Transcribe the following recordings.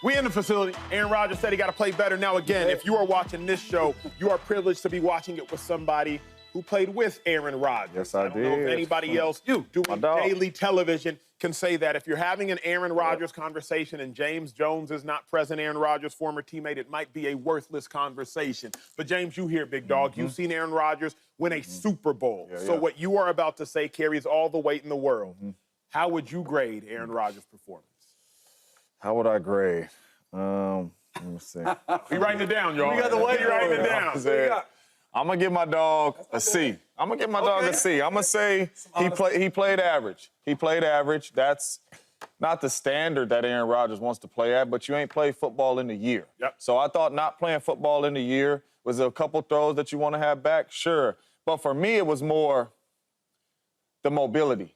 We in the facility. Aaron Rodgers said he got to play better. Now, again, if you are watching this show, you are privileged to be watching it with somebody who played with Aaron Rodgers. Yes, I don't know if anybody else doing daily television can say that. If you're having an Aaron Rodgers conversation and James Jones is not present, Aaron Rodgers' former teammate, it might be a worthless conversation. But, James, you here, big dog. You've seen Aaron Rodgers win a Super Bowl. So what you are about to say carries all the weight in the world. How would you grade Aaron Rodgers' performance? How would I grade? Let me see. We writing it down, y'all. We got the weight. You writing it down. I'm going to give my dog a C. I'm going to give my dog a C. I'm going to say he played average. He played average. That's not the standard that Aaron Rodgers wants to play at, but you ain't played football in a year. So I thought not playing football in a year, was there a couple throws that you want to have back? Sure. But for me, it was more the mobility.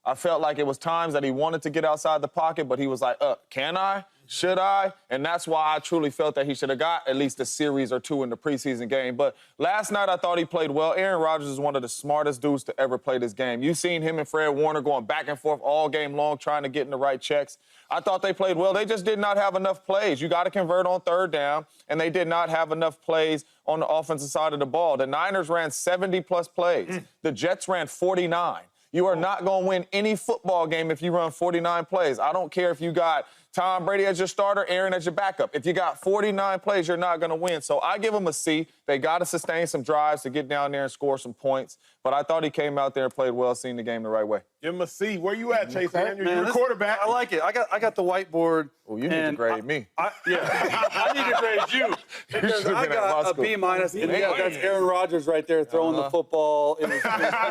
I felt like it was times that he wanted to get outside the pocket, but he was like, can I? Should I? And that's why I truly felt that he should have got at least a series or two in the preseason game. But last night I thought he played well. Aaron Rodgers is one of the smartest dudes to ever play this game. You've seen him and Fred Warner going back and forth all game long trying to get in the right checks. I thought they played well. They just did not have enough plays. You got to convert on third down, and they did not have enough plays on the offensive side of the ball. The Niners ran 70-plus plays. The Jets ran 49. You are not going to win any football game if you run 49 plays. I don't care if you got Tom Brady as your starter, Aaron as your backup. If you got 49 plays, you're not going to win. So I give him a C. They got to sustain some drives to get down there and score some points. But I thought he came out there and played well, seeing the game the right way. Give him a C. Where you at, Chase? You're the quarterback. I like it. I got the whiteboard. Oh, you need to grade me. I need to grade you. Because I got a B-. And that's Aaron Rodgers right there throwing the football. It was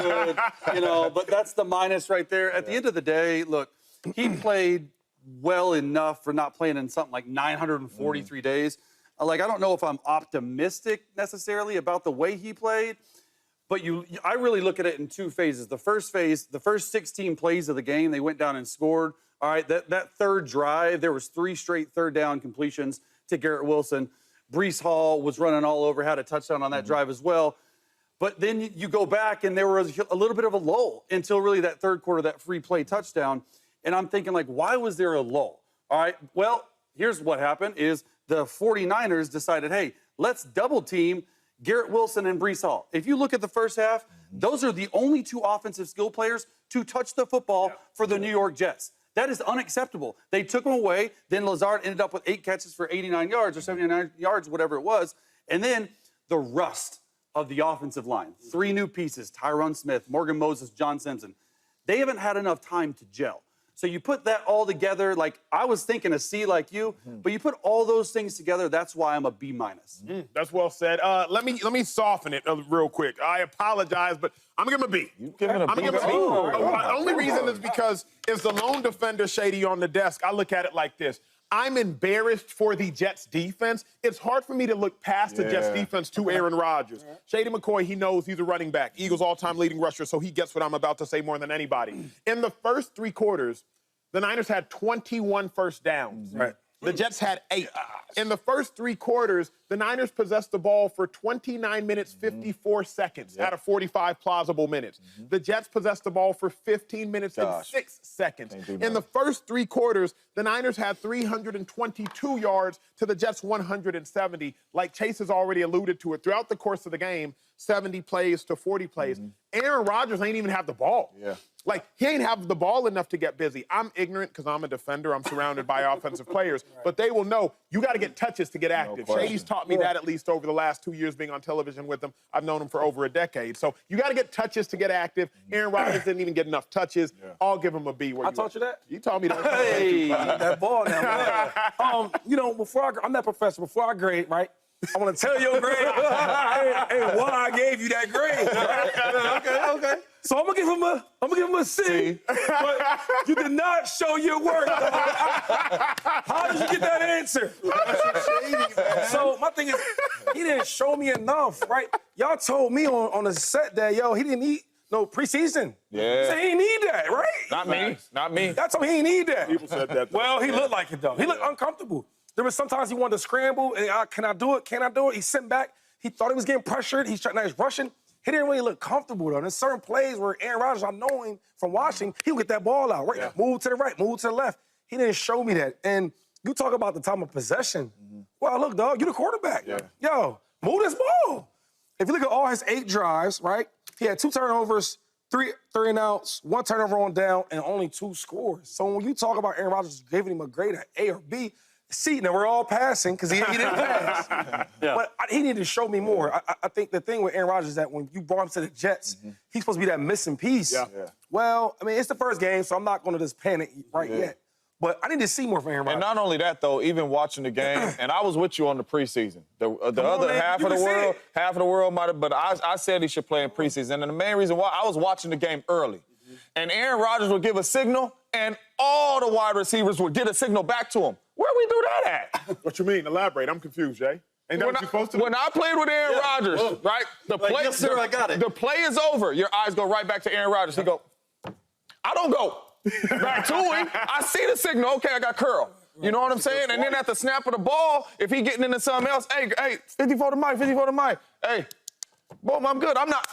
good, but that's the minus right there. At the end of the day, look, he played well enough for not playing in something like 943 days. I don't know if I'm optimistic necessarily about the way he played, but I really look at it in two phases. The first phase, the first 16 plays of the game, they went down and scored. All right, that third drive, there was 3 straight third down completions to Garrett Wilson. Breece Hall was running all over, had a touchdown on that drive as well. But then you go back, and there was a little bit of a lull until really that third quarter, that free play touchdown. And I'm thinking, why was there a lull? All right, well, here's what happened is the 49ers decided, hey, let's double team Garrett Wilson and Breece Hall. If you look at the first half, those are the only 2 offensive skill players to touch the football for the New York Jets. That is unacceptable. They took them away. Then Lazard ended up with 8 catches for 89 yards or 79 yards, whatever it was. And then the rust of the offensive line. 3 new pieces, Tyron Smith, Morgan Moses, John Simpson. They haven't had enough time to gel. So you put that all together, I was thinking a C like you, but you put all those things together, that's why I'm a B-. That's well said. Let me soften it real quick. I apologize, but I'm going to give him a B. You giving a B? I'm going to give him a B. The only reason is because is the lone defender shady on the desk. I look at it like this. I'm embarrassed for the Jets defense. It's hard for me to look past the Jets defense to Aaron Rodgers. Shady McCoy, he knows he's a running back. Eagles all-time leading rusher, so he gets what I'm about to say more than anybody. In the first 3 quarters, the Niners had 21 first downs. The Jets had 8. In the first 3 quarters, the Niners possessed the ball for 29 minutes, 54 seconds out of 45 plausible minutes. The Jets possessed the ball for 15 minutes and 6 seconds. In the first 3 quarters, the Niners had 322 yards to the Jets 170. Like Chase has already alluded to it, throughout the course of the game, 70 plays to 40 plays. Aaron Rodgers ain't even have the ball. He ain't have the ball enough to get busy. I'm ignorant because I'm a defender. I'm surrounded by offensive players. But they will know you got to get touches to get active. Shady's taught me that at least over the last 2 years being on television with him. I've known him for over a decade. So you got to get touches to get active. Aaron Rodgers didn't even get enough touches. I'll give him a B. I taught you that? You taught me that. Hey, that ball now. I'm that professor. Before I grade, right? I want to tell your grade and why I gave you that grade. Okay. So I'm gonna give him a C. But you did not show your work. How did you get that answer? So my thing is, he didn't show me enough, right? Y'all told me on the set that he didn't eat no preseason. He said he didn't need that, right? Not me. That's why he didn't need that. People said that. Well, he looked like it though. He looked uncomfortable. There was sometimes he wanted to scramble and can I do it? Can I do it? He's sitting back. He thought he was getting pressured. He's rushing. He didn't really look comfortable, though. There's certain plays where Aaron Rodgers, I know him from watching, he would get that ball out, right? Move to the right, move to the left. He didn't show me that. And you talk about the time of possession. Well, look, dog, you the quarterback. Yeah. Yo, move this ball. If you look at all his 8 drives, right? He had 2 turnovers, 3 and outs, 1 turnover on down, and only 2 scores. So when you talk about Aaron Rodgers giving him a grade, an A or B, C, now we're all passing because he didn't pass. But he needed to show me more. I think the thing with Aaron Rodgers is that when you brought him to the Jets, he's supposed to be that missing piece. Yeah. Well, I mean, it's the first game, so I'm not going to just panic yet. But I need to see more from Aaron Rodgers. And not only that, though, even watching the game, and I was with you on the preseason. The other man, half you of the can see world, it. half of the world might have, but I said he should play in preseason. And the main reason why, I was watching the game early. And Aaron Rodgers would give a signal, and all the wide receivers would get a signal back to him. Where we do that at? What you mean? Elaborate. I'm confused, Jay. Ain't that what you're supposed to do? When I played with Aaron Rodgers, right? The play, yes, sir, I got it. The play is over. Your eyes go right back to Aaron Rodgers. He go, I don't go back to him. I see the signal. Okay, I got curl. You know what I'm saying? And then at the snap of the ball, if he getting into something else, hey, 54 to Mike, 54 to Mike. Hey, boom, I'm good. I'm not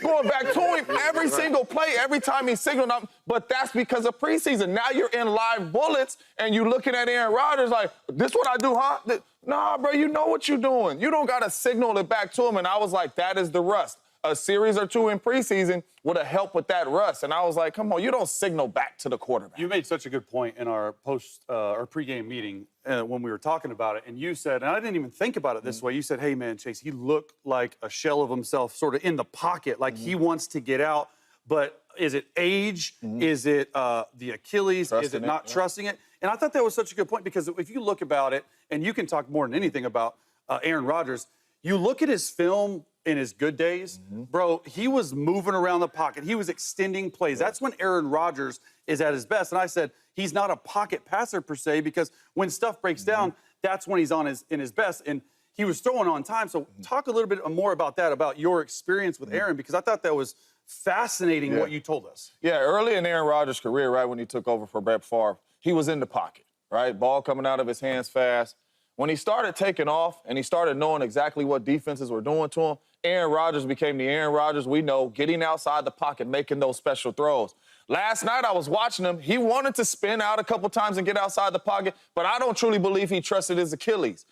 going back to him every single play, every time he's signaling up. But that's because of preseason. Now you're in live bullets, and you're looking at Aaron Rodgers like, this what I do, huh? Nah, bro, you know what you're doing. You don't got to signal it back to him. And I was like, that is the rust. A series or 2 in preseason would have helped with that rust. And I was like, come on, you don't signal back to the quarterback. You made such a good point in our pregame meeting when we were talking about it. And you said, and I didn't even think about it this way, you said, hey, man, Chase, he looked like a shell of himself sort of in the pocket, like he wants to get out. But is it age? Is it the Achilles? Is it not trusting it? And I thought that was such a good point because if you look about it, and you can talk more than anything about Aaron Rodgers, you look at his film in his good days, bro, he was moving around the pocket. He was extending plays. That's when Aaron Rodgers is at his best. And I said, he's not a pocket passer per se because when stuff breaks down, that's when he's in his best. And he was throwing on time. So talk a little bit more about that, about your experience with Aaron, because I thought that was fascinating what you told us. Yeah, early in Aaron Rodgers' career, right when he took over for Brett Favre, he was in the pocket, right? Ball coming out of his hands fast. When he started taking off and he started knowing exactly what defenses were doing to him, Aaron Rodgers became the Aaron Rodgers we know, getting outside the pocket, making those special throws. Last night I was watching him. He wanted to spin out a couple times and get outside the pocket, but I don't truly believe he trusted his Achilles.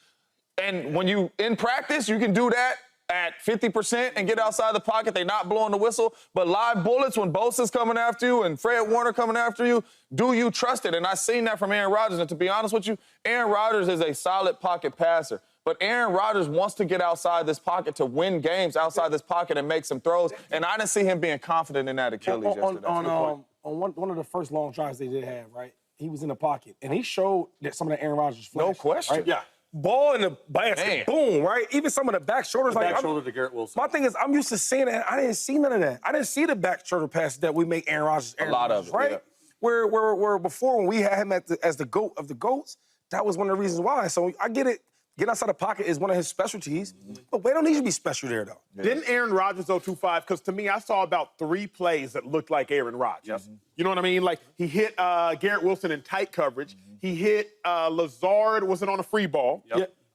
And when you, in practice, you can do that at 50% and get outside the pocket. They're not blowing the whistle. But live bullets, when Bosa's coming after you and Fred Warner coming after you, do you trust it? And I've seen that from Aaron Rodgers. And to be honest with you, Aaron Rodgers is a solid pocket passer. But Aaron Rodgers wants to get outside this pocket to win games outside this pocket and make some throws. And I didn't see him being confident in that Achilles yesterday. On one of the first long drives they did have, right? He was in the pocket. And he showed that some of the Aaron Rodgers flash. No question. Right? Yeah. Ball in the basket, boom, right? Even some of the back shoulders. Back shoulder to Garrett Wilson. My thing is, I'm used to seeing that. I didn't see none of that. I didn't see the back shoulder passes that we make Aaron Rodgers. A lot of it, right? yeah. Where before when we had him as the GOAT of the GOATs, that was one of the reasons why. So I get it. Getting outside the pocket is one of his specialties, but we don't need to be special there, though. Yeah. Didn't Aaron Rodgers go 2-5? Because to me, I saw about 3 plays that looked like Aaron Rodgers. You know what I mean? Like, he hit Garrett Wilson in tight coverage. He hit Lazard, was it on a free ball?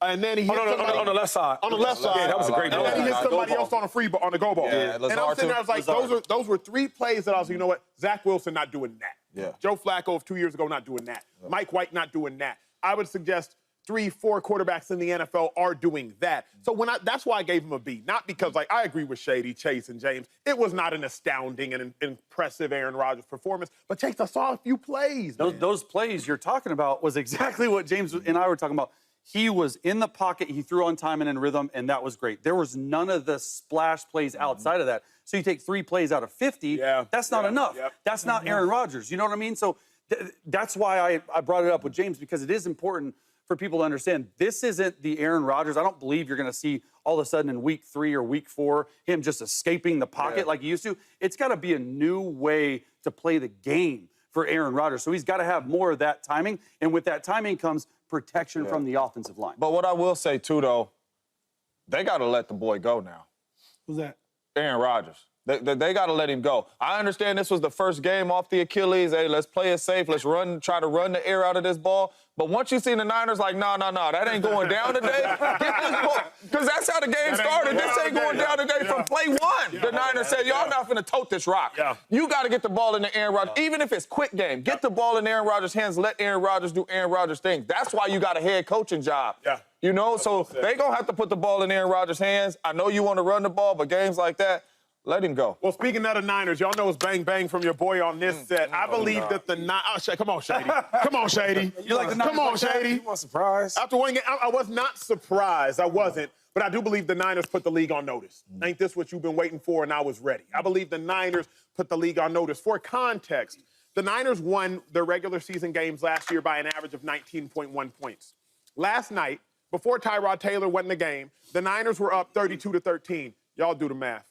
And then he hit on the left side. On the left side. Yeah, that was a great And then he hit somebody else on a free ball, on the go ball. Yeah, and I'm sitting there, I was like, those were 3 plays that I was like, you know what? Zach Wilson not doing that. Yeah. Joe Flacco of 2 years ago not doing that. Mike White not doing that. I would suggest 3-4 quarterbacks in the NFL are doing that. So that's why I gave him a B. Not because, like, I agree with Shady, Chase, and James. It was not an astounding and impressive Aaron Rodgers performance. But Chase, I saw a few plays. Those plays you're talking about was exactly what James and I were talking about. He was in the pocket, he threw on time and in rhythm, and that was great. There was none of the splash plays outside of that. So you take 3 plays out of 50, that's not enough. That's not Aaron Rodgers. You know what I mean? So that's why I brought it up with James, because it is important for people to understand this isn't the Aaron Rodgers. I don't believe you're going to see all of a sudden in week 3 or week 4 him just escaping the pocket like he used to. It's got to be a new way to play the game for Aaron Rodgers. So he's got to have more of that timing. And with that timing comes protection from the offensive line. But what I will say, too, though, they got to let the boy go now. Who's that? Aaron Rodgers. They got to let him go. I understand this was the first game off the Achilles. Hey, let's play it safe. Let's try to run the air out of this ball. But once you see the Niners, like, no, that ain't going down today. Get this ball. Because that's how the game started. This ain't going down today from play one. The Niners said, y'all not finna tote this rock. You got to get the ball in the Aaron Rodgers. Even if it's quick game, get the ball in Aaron Rodgers' hands. Let Aaron Rodgers do Aaron Rodgers things. That's why you got a head coaching job. You know, so they going to have to put the ball in Aaron Rodgers' hands. I know you want to run the ball, but games like that, let him go. Well, speaking of the Niners, y'all know it's bang bang from your boy on this set. I believe that the Niners. Oh, come on, Shady. Come on, Shady. You like the Niners? Come on, Shady. You want a surprise? After winning it, I was not surprised. I wasn't. But I do believe the Niners put the league on notice. Ain't this what you've been waiting for? And I was ready. I believe the Niners put the league on notice. For context, the Niners won their regular season games last year by an average of 19.1 points. Last night, before Tyrod Taylor went in the game, the Niners were up 32-13. Y'all do the math.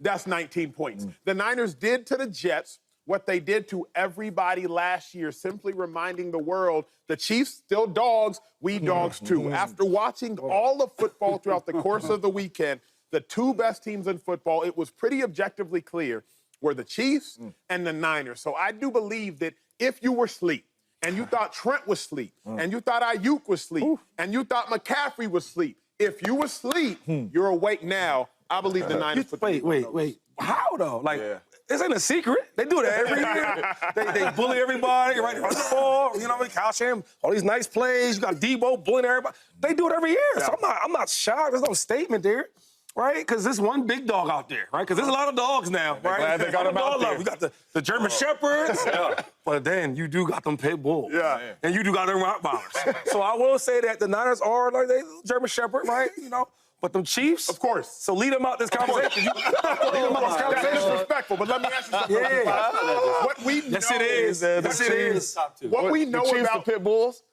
That's 19 points. The Niners did to the Jets what they did to everybody last year, simply reminding the world the Chiefs still dogs, we dogs too. After watching all of football throughout the course of the weekend, the two best teams in football, it was pretty objectively clear, were the Chiefs and the Niners. So I do believe that if you were asleep, and you thought Trent was asleep, and you thought Ayuk was asleep, and you thought McCaffrey was asleep, if you were asleep, you're awake now. I believe the Niners put the Wait. How, though? Like, this ain't a secret. They do that every year. They bully everybody, right? Run the ball, you know what I mean? Kyle Shanahan, all these nice plays. You got Debo bullying everybody. They do it every year. So I'm not shocked. There's no statement there, right? Because there's one big dog out there, right? Because there's a lot of dogs now, right? Glad they got them out there. We got the German Shepherds, but then you do got them pit bulls. And you do got them Rottweilers. So I will say that the Niners are like they German Shepherd, right? You know? But them Chiefs? Of course. So lead them out this conversation. Lead them out this conversation. That's disrespectful, but let me ask you something. What we know Yes, it is. Yes, it is. What we know about the pit bulls?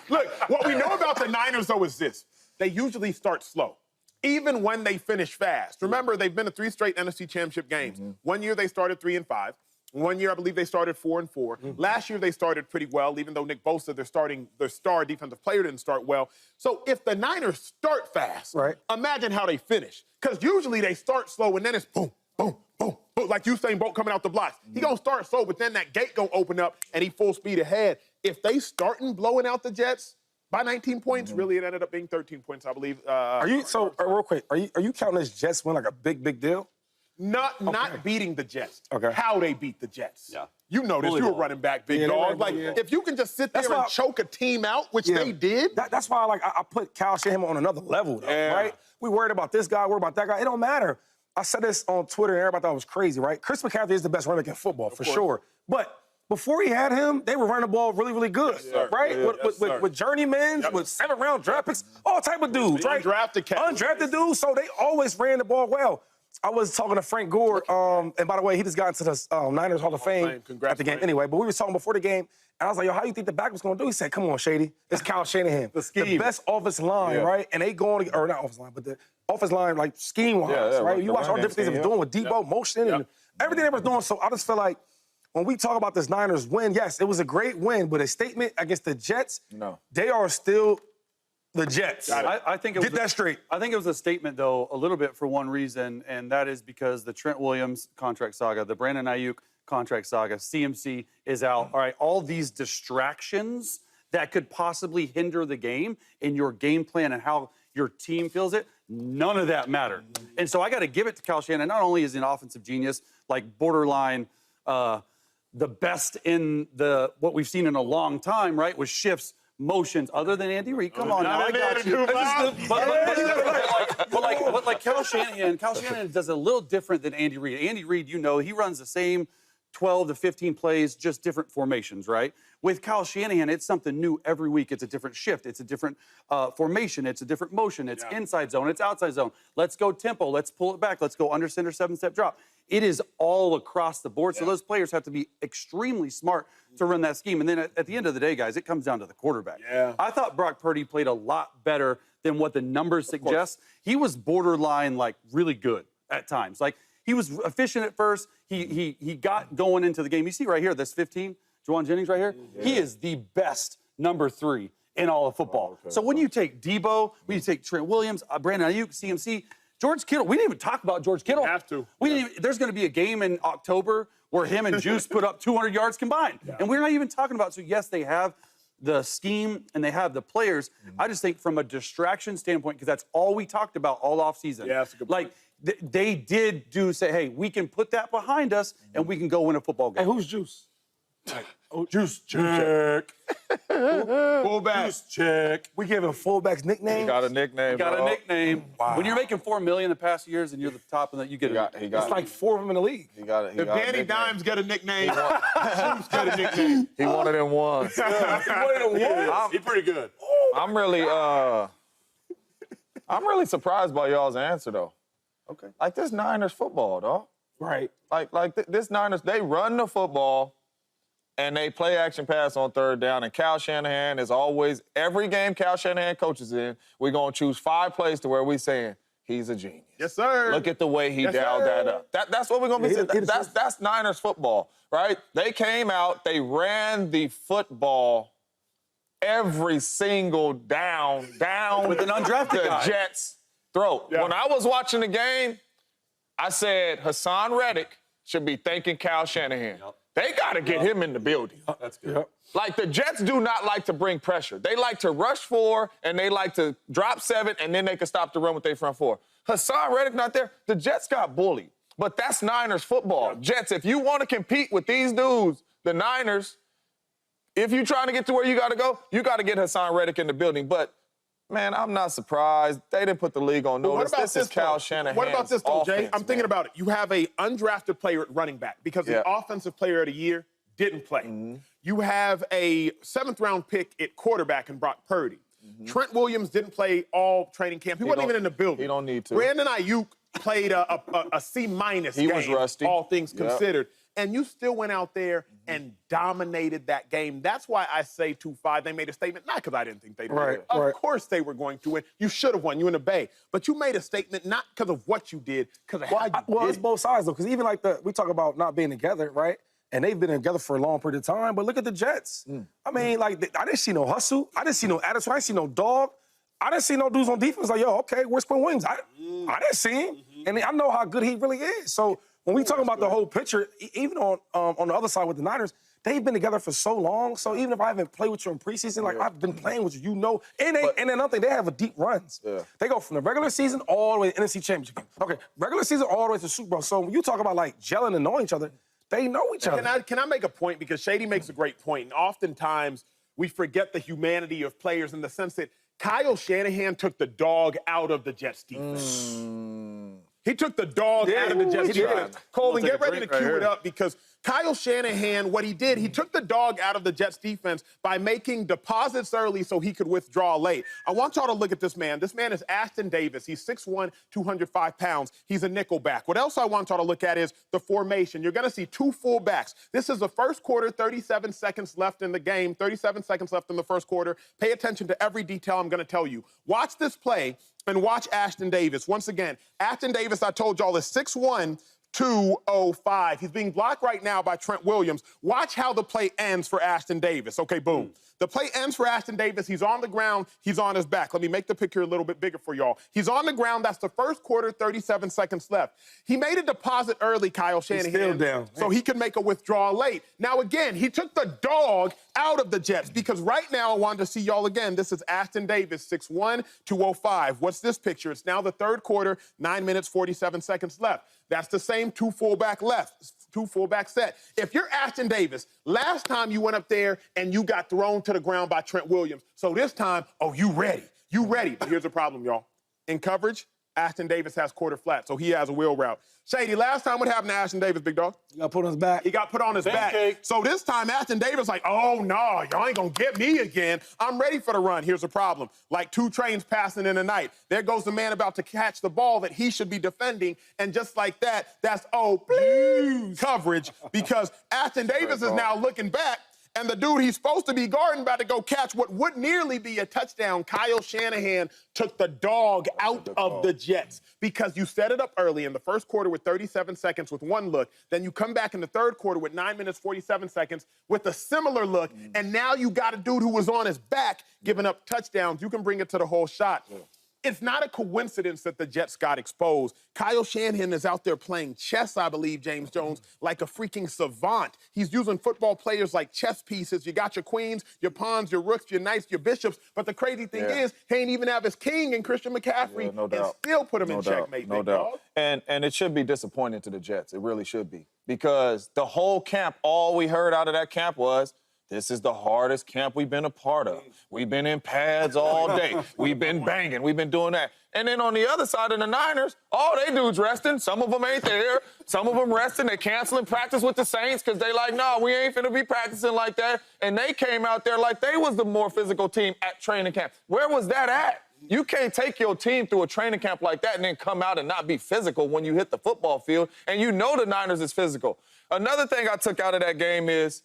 Look, what we know about the Niners, though, is this. They usually start slow, even when they finish fast. Remember, they've been to 3 straight NFC Championship games. One year they started 3-5. One year, I believe they started 4-4. Last year, they started pretty well, even though Nick Bosa, their star defensive player, didn't start well. So if the Niners start fast, imagine how they finish. Because usually they start slow, and then it's boom, boom, boom, boom, like Usain Bolt coming out the blocks. He gonna start slow, but then that gate gonna open up, and he full speed ahead. If they starting blowing out the Jets by 19 points, really it ended up being 13 points, I believe. Real quick, are you counting this Jets win like a big deal? Not beating the Jets. How they beat the Jets. Yeah. You know this. You were running back, big dog. Like, if you can just sit there and choke a team out, which they did. That's why I put Kyle Shanahan on another level, though, right? We worried about this guy, worried about that guy. It don't matter. I said this on Twitter, and everybody thought it was crazy, right? Chris McCaffrey is the best running back in football, for sure. But before he had him, they were running the ball really good, right? With journeymen, with 7th-round draft picks, all type of dudes, right? Undrafted dudes, so they always ran the ball well. I was talking to Frank Gore, and by the way, he just got into the Niners Hall of Fame at the game anyway, but we were talking before the game, and I was like, yo, how do you think the back was going to do? He said, come on, Shady. It's Kyle Shanahan. The best offensive line, right? And they going, or not offensive line, but the offensive line, like, scheme-wise, right? You watch all the different things they was doing with Debo, motion, and everything they was doing. So I just feel like when we talk about this Niners win, yes, it was a great win, but a statement against the Jets, they are still the Jets. I think it was that straight. I think it was a statement, though, a little bit for one reason, and that is because the Trent Williams contract saga, the Brandon Ayuk contract saga, CMC is out. All right, all these distractions that could possibly hinder the game in your game plan and how your team feels it, none of that mattered. And so I got to give it to Kyle Shanahan. Not only is he an offensive genius, like borderline the best in what we've seen in a long time, right, with shifts, motions, other than Andy Reid. Come on now, I got you. But like Kyle Shanahan does a little different than Andy Reid. Andy Reid, you know, he runs the same 12 to 15 plays, just different formations, right? With Kyle Shanahan, it's something new every week. It's a different shift. It's a different formation. It's a different motion. It's inside zone. It's outside zone. Let's go tempo. Let's pull it back. Let's go under center, 7-step drop. It is all across the board. So those players have to be extremely smart to run that scheme. And then at the end of the day, guys, it comes down to the quarterback. I thought Brock Purdy played a lot better than what the numbers suggest. He was borderline, like, really good at times. Like, he was efficient at first. He got going into the game. You see right here, this 15, Juwan Jennings right here. He is the best number 3 in all of football. So when you take Debo, when you take Trent Williams, Brandon Ayuk, CMC, George Kittle, we didn't even talk about George Kittle. You have to. There's going to be a game in October where him and Juice put up 200 yards combined. Yeah. And we're not even talking about, so yes, they have the scheme and they have the players. I just think from a distraction standpoint, because that's all we talked about all offseason. Yeah, that's a good point. They did say, hey, we can put that behind us and we can go win a football game. Hey, who's Juice? Juice check. Fullback. Juice check. We giving fullbacks nicknames? He got a nickname. Wow. When you're making $4 million the past years and you're the top, and you get it's like 4 of them in the league. He got it. If Danny Dimes got a nickname, Juice got a nickname. He wanted him once. He's pretty good. I'm really surprised by y'all's answer though. Okay. Like this Niners football, dog. Right. This Niners, they run the football and they play action pass on third down. And Kyle Shanahan is always, every game Kyle Shanahan coaches in, we're going to choose 5 plays to where we saying he's a genius. Yes, sir. Look at the way he dialed that up. That's what we're going to be saying. That's Niners football, right? They came out, they ran the football every single down with an undrafted guy. Jets' throat. Yeah. When I was watching the game, I said Hassan Reddick should be thanking Kyle Shanahan. Yep. They got to get him in the building. That's good. Yep. Like, the Jets do not like to bring pressure. They like to rush 4, and they like to drop 7, and then they can stop the run with their front 4. Hassan Reddick not there. The Jets got bullied. But that's Niners football. Yep. Jets, if you want to compete with these dudes, the Niners, if you're trying to get to where you got to go, you got to get Hassan Reddick in the building. But, man, I'm not surprised. They didn't put the league on notice. This is Kyle Shanahan. What about this, though, Jay? I'm thinking about it. You have a undrafted player at running back because the offensive player of the year didn't play. Mm-hmm. You have a 7th-round pick at quarterback in Brock Purdy. Mm-hmm. Trent Williams didn't play all training camp. He wasn't even in the building. He don't need to. Brandon Ayuk played a C-minus game. He was rusty. All things considered. And you still went out there and dominated that game. That's why I say 2-5. They made a statement, not because I didn't think they'd win. Of course they were going to win. You should have won. You in the Bay. But you made a statement not because of what you did, because of how you did. Well, it's both sides, though, because even we talk about not being together, right? And they've been together for a long period of time. But look at the Jets. I mean, I didn't see no hustle. I didn't see no attitude. I didn't see no dog. I didn't see no dudes on defense like, yo, okay, where's Quinn Williams? I didn't see him. And I know how good he really is. So when we talk about the whole picture, even on the other side with the Niners, they've been together for so long. So even if I haven't played with you in preseason, I've been playing with you, you know. And then another thing, they have a deep runs. Yeah. They go from the regular season all the way to the NFC Championship game. Okay, regular season all the way to the Super Bowl. So when you talk about gelling and knowing each other, they know each other. Can I make a point? Because Shady makes a great point. And oftentimes we forget the humanity of players in the sense that Kyle Shanahan took the dog out of the Jets defense. He took the dog out of the Jets defense. Colvin, get ready to cue it up because Kyle Shanahan, what he did, he took the dog out of the Jets defense by making deposits early so he could withdraw late. I want y'all to look at this man. This man is Ashton Davis. He's 6'1", 205 pounds. He's a nickelback. What else I want y'all to look at is the formation. You're going to see 2 fullbacks. This is the first quarter, 37 seconds left in the game, 37 seconds left in the first quarter. Pay attention to every detail I'm going to tell you. Watch this play and watch Ashton Davis. Once again, Ashton Davis, I told y'all, is 6'1", 205. He's being blocked right now by Trent Williams. Watch how the play ends for Ashton Davis. Okay, boom. The play ends for Ashton Davis. He's on the ground. He's on his back. Let me make the picture a little bit bigger for y'all. He's on the ground. That's the first quarter, 37 seconds left. He made a deposit early, Kyle Shanahan, still down, so he could make a withdrawal late. Now, again, he took the dog out of the Jets because right now I wanted to see y'all again. This is Ashton Davis, 6'1", 205. What's this picture? It's now the third quarter, 9 minutes, 47 seconds left. That's the same 2 fullback set. If you're Ashton Davis, last time you went up there and you got thrown to the ground by Trent Williams. So this time, you ready. You ready. But here's the problem, y'all. In coverage, Ashton Davis has quarter flat, so he has a wheel route. Shady, last time what happened to Ashton Davis, big dog? He got put on his back. He got put on his back. So this time, Ashton Davis like, oh, no, y'all ain't going to get me again. I'm ready for the run. Here's the problem. Like 2 trains passing in the night. There goes the man about to catch the ball that he should be defending. And just like that, that's, please, coverage. Because Ashton Davis is now looking back. And the dude he's supposed to be guarding about to go catch what would nearly be a touchdown. Kyle Shanahan took the dog out of the Jets because you set it up early in the first quarter with 37 seconds with 1 look. Then you come back in the third quarter with 9 minutes, 47 seconds with a similar look. And now you got a dude who was on his back giving up touchdowns. You can bring it to the whole shot. It's not a coincidence that the Jets got exposed. Kyle Shanahan is out there playing chess, I believe, James Jones, like a freaking savant. He's using football players like chess pieces. You got your queens, your pawns, your rooks, your knights, your bishops. But the crazy thing is, he ain't even have his king and Christian McCaffrey and still put him in checkmate. No doubt. And it should be disappointing to the Jets. It really should be. Because the whole camp, all we heard out of that camp was, this is the hardest camp we've been a part of. We've been in pads all day. We've been banging. We've been doing that. And then on the other side of the Niners, all they dudes resting. Some of them ain't there. Some of them resting. They canceling practice with the Saints because they like, no, we ain't finna be practicing like that. And they came out there like they was the more physical team at training camp. Where was that at? You can't take your team through a training camp like that and then come out and not be physical when you hit the football field. And you know the Niners is physical. Another thing I took out of that game is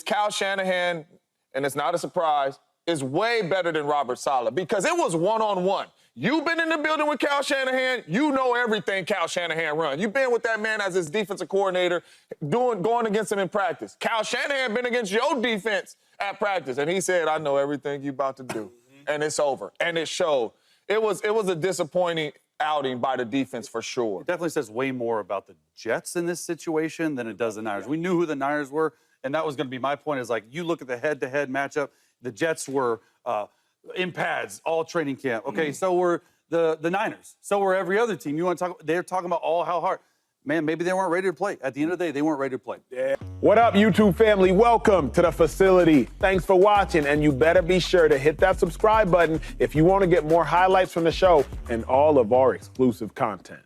Kyle Shanahan, and it's not a surprise, is way better than Robert Saleh because it was one-on-one. You've been in the building with Kyle Shanahan. You know everything Kyle Shanahan runs. You've been with that man as his defensive coordinator, going against him in practice. Kyle Shanahan been against your defense at practice, and he said, I know everything you about to do, and it's over. And it showed. It was a disappointing outing by the defense for sure. It definitely says way more about the Jets in this situation than it does the Niners. We knew who the Niners were. And that was going to be my point is like, you look at the head-to-head matchup, the Jets were in pads all training camp. Okay, so were the Niners. So were every other team. You want to talk, they're talking about how hard. Man, maybe they weren't ready to play. At the end of the day, they weren't ready to play. Yeah. What up, YouTube family? Welcome to the facility. Thanks for watching, and you better be sure to hit that subscribe button if you want to get more highlights from the show and all of our exclusive content.